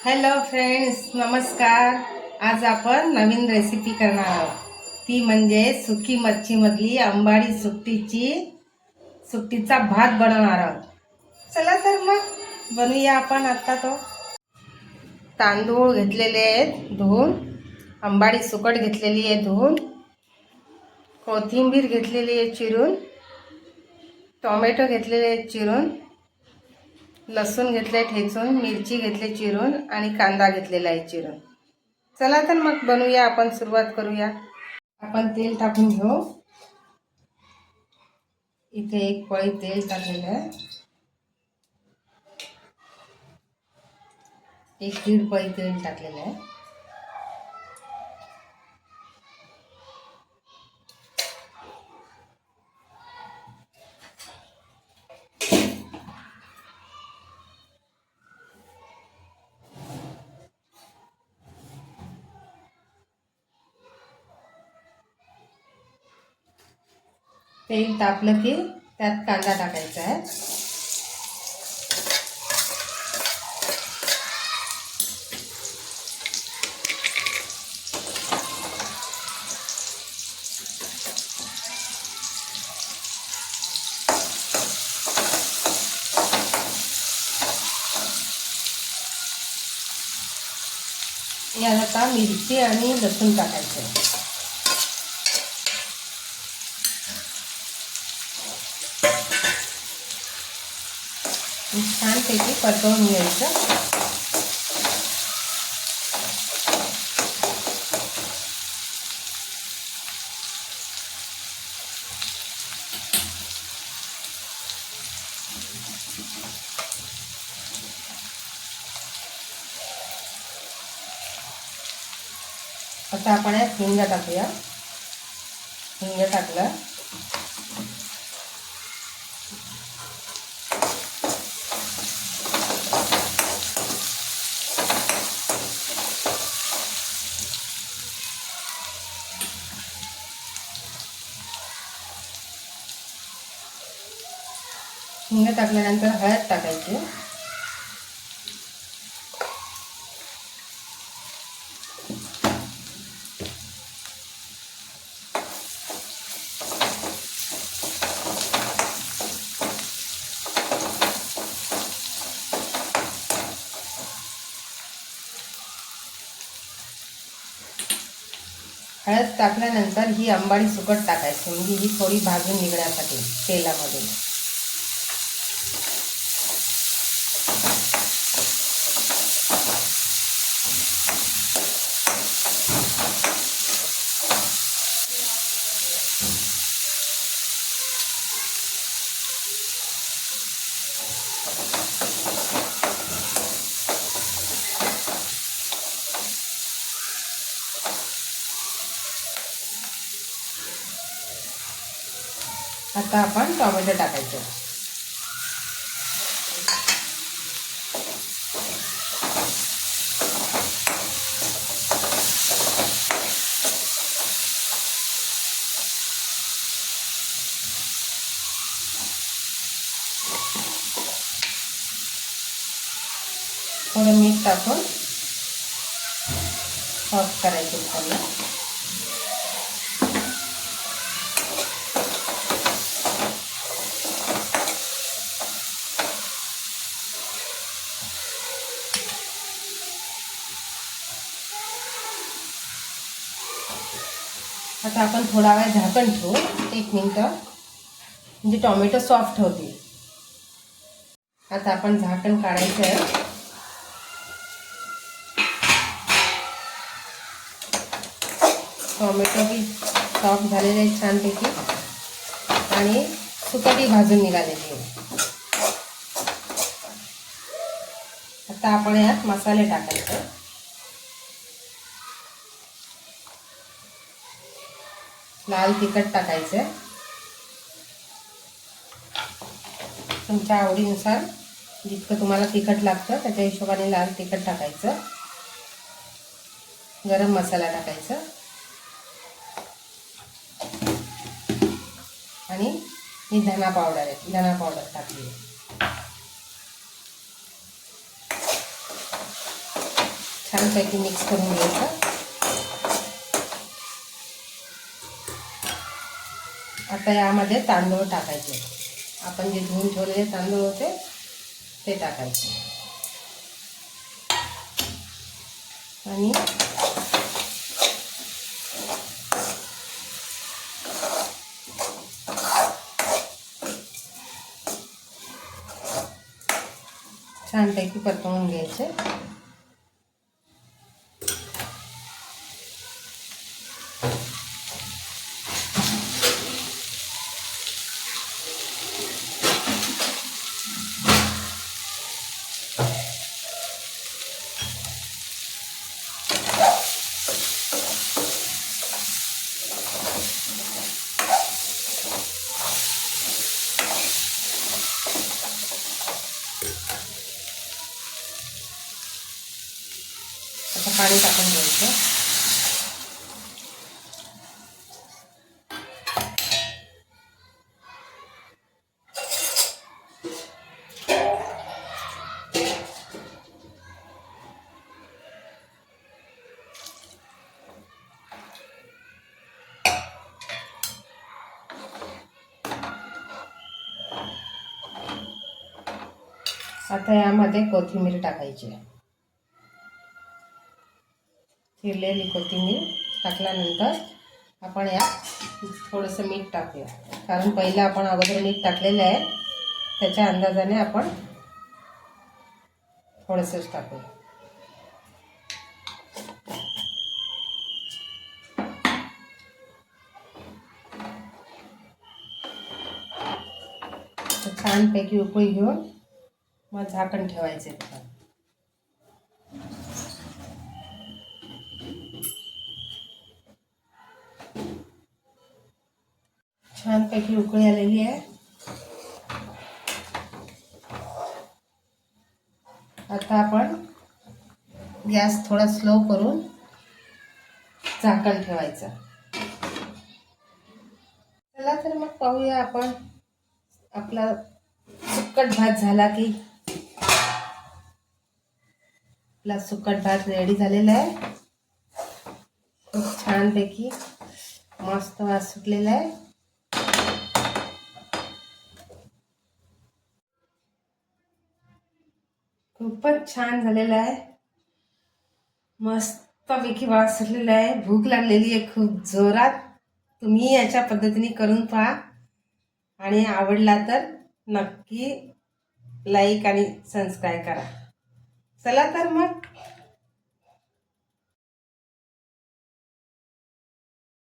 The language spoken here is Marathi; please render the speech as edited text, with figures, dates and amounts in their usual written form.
हॅलो फ्रेंड्स, नमस्कार. आज आपण नवीन रेसिपी करणार आहोत. ती म्हणजे सुकी मच्छीमधली अंबाडी सुकटीचा भात बनवणार आहोत. चला तर मग बनवूया आपण. आता तो तांदूळ घेतलेले आहेत धुवून, अंबाडी सुकट घेतलेली आहे धुवून, कोथिंबीर घेतलेली आहे चिरून, टोमॅटो घेतलेले आहेत चिरून, लसूण घेतले ठेचून, मिरची घेतली चिरून आणि कांदा घेतलेला आहे चिरून. चला तर मग बनवूया आपण. सुरुवात करूया. आपण तेल टाकून घेऊ. इथे एक पळी तेल टाकलेलं आहे. एक दीड पळी तेल टाकलेलं आहे. तेल तापलं की त्यात कांदा टाकायचा आहे. यात आता मिरची आणि लसूण टाकायचं आहे. छानपैकी परतवून घ्यायचं. आता आपण यात हिंग टाकूया. हिंग टाकलं. हिंग टाकल्यानंतर हळद टाकायची. हळद टाकल्यानंतर ही अंबाडी सुकट टाकायची, म्हणजे ही थोडी भाजून निघण्यासाठी तेलामध्ये. आता आपण टोमॅटो टाकायचं. थोडं मीठ टाकून सॉफ्ट करायचं त्यांना. आता आपण थोडा वेळ झाकण ठेवू, 1 मिनिट, म्हणजे टोमॅटो सॉफ्ट होतील. आता आपण झाकण काढायचं आहे. टोमॅटो बी सॉफ्ट झालेले आहे छानपैकी आणि सुकटी भाजून निघालेली आहे. आता आपण यात मसाले टाकायचे. लाल तिखट टाकायचं तुमच्या आवडीनुसार, जितकं तुम्हाला तिखट लागतं त्याच्या हिशोबाने लाल तिखट टाकायचं. गरम मसाला टाकायचा आणि ही धना पावडर टाकली. छानपैकी मिक्स करून घ्यायचं. आता यामध्ये तांदूळ टाकायचे. आपण जे धुवून ठेवलेले तांदूळ होते ते टाकायचे आणि छानपैकी परतवून घ्यायचे. आता पाणी टाकून घ्यायचं. आता यामध्ये कोथिंबीर टाकायची. चिरलेली कोथिंबीर टाकल्यानंतर आपण यात थोडंसं मीठ टाकूया, कारण पहिलं आपण अगोदर मीठ टाकलेलं आहे, त्याच्या अंदाजाने आपण थोडंसंच टाकूया. छानपैकी उकळी घेऊन मग झाकण ठेवायचे. छानपैकी उकळी आलेली आहे. आता आपण गॅस थोडा स्लो करून झाकण ठेवायचं. चला तर मग पाहूया आपण. आपला सुक्कट भात झाला की आपला सुक्कट भात रेडी झालेला आहे. खूप छानपैकी मस्त वास सुटलेला आहे. खूपच छान झालेला आहे. मस्तपैकी वास सुटलेला आहे. भूक लागलेली आहे खूप जोरात. तुम्ही याच्या पद्धतीने करून पहा आणि आवडला तर नक्की लाईक आणि सबस्क्राईब करा. चला तर मग